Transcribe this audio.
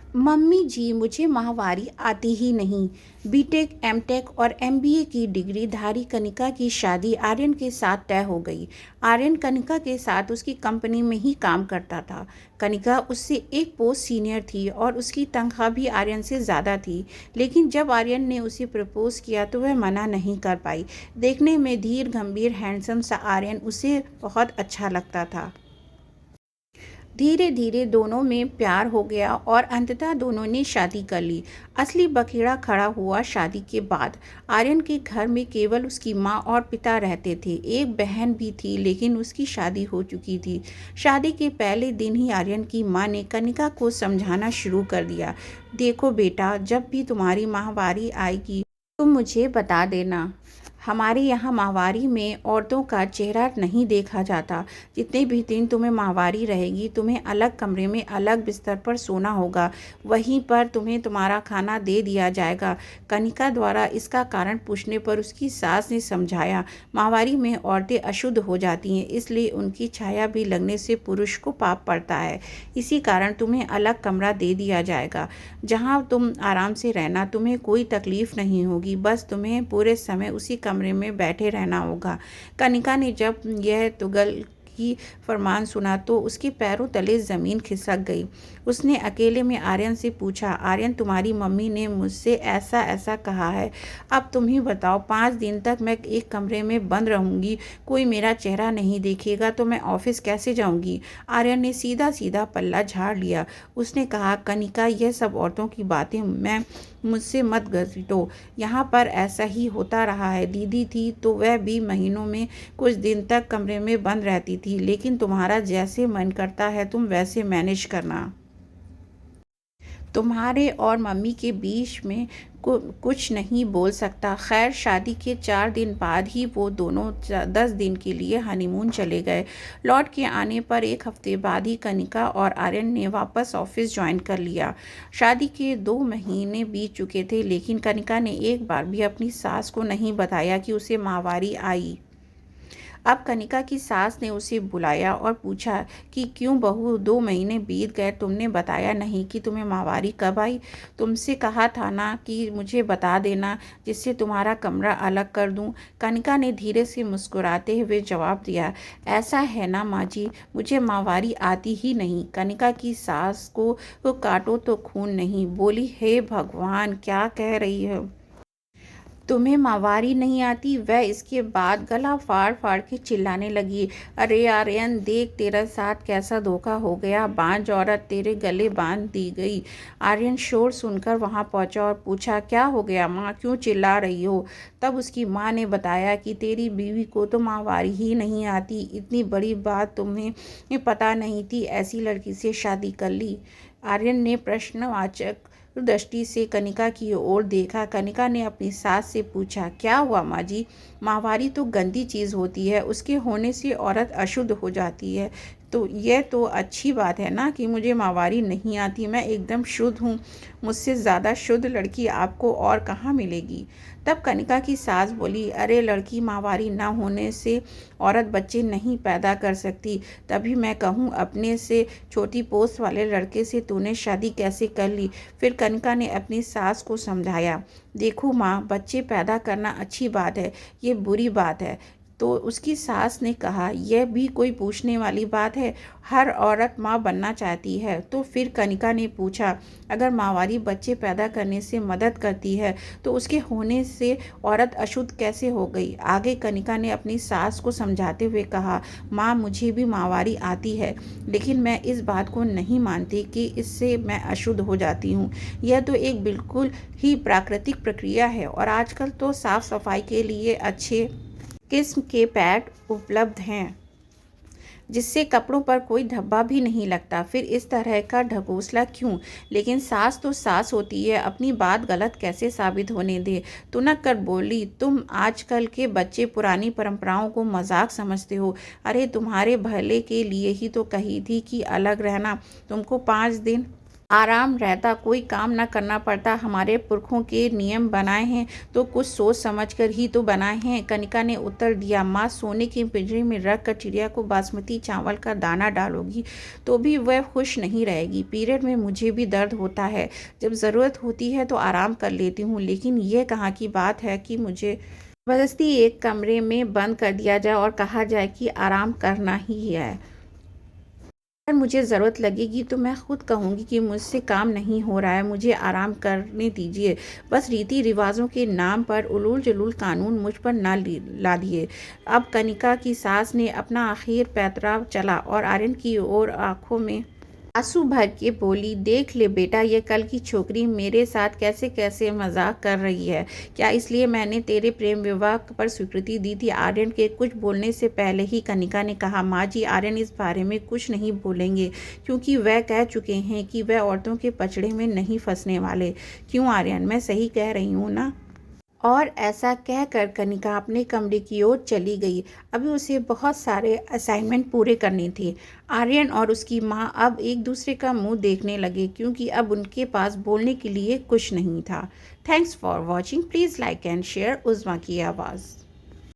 Mummy जी, मुझे माहवारी आती ही नहीं। बीटेक, एमटेक और एमबीए की डिग्री धारी कनिका की शादी आर्यन के साथ तय हो गई। आर्यन कनिका के साथ उसकी कंपनी में ही काम करता था। कनिका उससे एक पोस्ट सीनियर थी और उसकी तनख्वाह भी आर्यन से ज़्यादा थी। लेकिन जब आर्यन ने उसे प्रपोज किया तो वह मना नहीं कर पाई। देखने में धीर, गंभीर, हैंडसम सा आर्यन उसे बहुत अच्छा लगता था। धीरे धीरे दोनों में प्यार हो गया और अंततः दोनों ने शादी कर ली। असली बखेड़ा खड़ा हुआ शादी के बाद। आर्यन के घर में केवल उसकी माँ और पिता रहते थे। एक बहन भी थी, लेकिन उसकी शादी हो चुकी थी। शादी के पहले दिन ही आर्यन की माँ ने कनिका को समझाना शुरू कर दिया। देखो बेटा, जब भी तुम्हारी माहवारी आएगी तुम मुझे बता देना। हमारे यहाँ माहवारी में औरतों का चेहरा नहीं देखा जाता। जितने भी दिन तुम्हें माहवारी रहेगी तुम्हें अलग कमरे में अलग बिस्तर पर सोना होगा। वहीं पर तुम्हें तुम्हारा खाना दे दिया जाएगा। कनिका द्वारा इसका कारण पूछने पर उसकी सास ने समझाया, माहवारी में औरतें अशुद्ध हो जाती हैं, इसलिए उनकी छाया भी लगने से पुरुष को पाप पड़ता है। इसी कारण तुम्हें अलग कमरा दे दिया जाएगा, जहाँ तुम आराम से रहना। तुम्हें कोई तकलीफ नहीं होगी, बस तुम्हें पूरे समय उसी कमरे में बैठे रहना होगा। कनिका ने जब यह तुगल की फरमान सुना तो उसके पैरों तले ज़मीन खिसक गई। उसने अकेले में आर्यन से पूछा, आर्यन, तुम्हारी मम्मी ने मुझसे ऐसा ऐसा कहा है, अब तुम ही बताओ, 5 दिन तक मैं एक कमरे में बंद रहूंगी, कोई मेरा चेहरा नहीं देखेगा तो मैं ऑफिस कैसे जाऊंगी? आर्यन ने सीधा सीधा पल्ला झाड़ लिया। उसने कहा, कनिका, यह सब औरतों की बातें मैं मुझसे मत घसीटो। यहाँ पर ऐसा ही होता रहा है। दीदी थी तो वह भी महीनों में कुछ दिन तक कमरे में बंद रहती थी, लेकिन तुम्हारा जैसे मन करता है तुम वैसे मैनेज करना। तुम्हारे और मम्मी के बीच में कुछ नहीं बोल सकता। खैर, शादी के 4 दिन बाद ही वो दोनों 10 दिन के लिए हनीमून चले गए। लौट के आने पर 1 हफ्ते बाद ही कनिका और आर्यन ने वापस ऑफिस ज्वाइन कर लिया। शादी के 2 महीने बीत चुके थे, लेकिन कनिका ने एक बार भी अपनी सास को नहीं बताया कि उसे माहवारी आई। अब कनिका की सास ने उसे बुलाया और पूछा कि क्यों बहू, 2 महीने बीत गए, तुमने बताया नहीं कि तुम्हें माहवारी कब आई? तुमसे कहा था ना कि मुझे बता देना, जिससे तुम्हारा कमरा अलग कर दूं। कनिका ने धीरे से मुस्कुराते हुए जवाब दिया, ऐसा है ना माँ जी, मुझे माहवारी आती ही नहीं। कनिका की सास को काटो तो खून नहीं। बोली, हे भगवान, क्या कह रही है? तुम्हें माहवारी नहीं आती? वह इसके बाद गला फाड़ फाड़ के चिल्लाने लगी, अरे आर्यन, देख तेरा साथ कैसा धोखा हो गया, बांझ औरत तेरे गले बांध दी गई। आर्यन शोर सुनकर वहां पहुंचा और पूछा, क्या हो गया माँ, क्यों चिल्ला रही हो? तब उसकी माँ ने बताया कि तेरी बीवी को तो माहवारी ही नहीं आती। इतनी बड़ी बात तुम्हें पता नहीं थी, ऐसी लड़की से शादी कर ली। आर्यन ने प्रश्नवाचक दृष्टि से कनिका की ओर देखा। कनिका ने अपनी सास से पूछा, क्या हुआ माँ जी? माहवारी तो गंदी चीज़ होती है, उसके होने से औरत अशुद्ध हो जाती है। तो यह तो अच्छी बात है ना कि मुझे माहवारी नहीं आती, मैं एकदम शुद्ध हूँ। मुझसे ज़्यादा शुद्ध लड़की आपको और कहाँ मिलेगी? तब कनिका की सास बोली, अरे लड़की, माहवारी न होने से औरत बच्चे नहीं पैदा कर सकती। तभी मैं कहूँ, अपने से छोटी पोस्ट वाले लड़के से तूने शादी कैसे कर ली? फिर कनिका ने अपनी सास को समझाया, देखो माँ, बच्चे पैदा करना अच्छी बात है, ये बुरी बात है। तो उसकी सास ने कहा, यह भी कोई पूछने वाली बात है? हर औरत माँ बनना चाहती है। तो फिर कनिका ने पूछा, अगर माहवारी बच्चे पैदा करने से मदद करती है तो उसके होने से औरत अशुद्ध कैसे हो गई? आगे कनिका ने अपनी सास को समझाते हुए कहा, माँ, मुझे भी माहवारी आती है, लेकिन मैं इस बात को नहीं मानती कि इससे मैं अशुद्ध हो जाती हूँ। यह तो एक बिल्कुल ही प्राकृतिक प्रक्रिया है और आजकल तो साफ सफाई के लिए अच्छे किस्म के पैड उपलब्ध हैं, जिससे कपड़ों पर कोई धब्बा भी नहीं लगता। फिर इस तरह का ढकोसला क्यों? लेकिन सास तो सास होती है, अपनी बात गलत कैसे साबित होने दे? तुनक कर बोली, तुम आजकल के बच्चे पुरानी परंपराओं को मजाक समझते हो। अरे तुम्हारे भले के लिए ही तो कही थी कि अलग रहना। तुमको 5 दिन आराम रहता, कोई काम ना करना पड़ता। हमारे पुरखों के नियम बनाए हैं तो कुछ सोच समझ कर ही तो बनाए हैं। कनिका ने उत्तर दिया, माँ सोने के पिंजरे में रख कर चिड़िया को बासमती चावल का दाना डालोगी तो भी वह खुश नहीं रहेगी। पीरियड में मुझे भी दर्द होता है, जब ज़रूरत होती है तो आराम कर लेती हूँ, लेकिन यह कहाँ की बात है कि मुझे ज़बरदस्ती एक कमरे में बंद कर दिया जाए और कहा जाए कि आराम करना ही है। अगर मुझे ज़रूरत लगेगी तो मैं खुद कहूँगी कि मुझसे काम नहीं हो रहा है, मुझे आराम करने दीजिए। बस रीति रिवाजों के नाम पर उलूल जुलूल कानून मुझ पर ना लादिए। अब कनिका की सास ने अपना आखिर पैतरा चला और आर्यन की ओर आंखों में आंसू भर के बोली, देख ले बेटा, ये कल की छोकरी मेरे साथ कैसे कैसे मजाक कर रही है। क्या इसलिए मैंने तेरे प्रेम विवाह पर स्वीकृति दी थी? आर्यन के कुछ बोलने से पहले ही कनिका ने कहा, माँ जी, आर्यन इस बारे में कुछ नहीं बोलेंगे, क्योंकि वह कह चुके हैं कि वह औरतों के पचड़े में नहीं फंसने वाले। क्यों आर्यन, मैं सही कह रही हूँ ना? और ऐसा कहकर कनिका अपने कमरे की ओर चली गई। अभी उसे बहुत सारे असाइनमेंट पूरे करने थे। आर्यन और उसकी माँ अब एक दूसरे का मुंह देखने लगे, क्योंकि अब उनके पास बोलने के लिए कुछ नहीं था। Thanks for watching. Please like and share Uzma की आवाज़।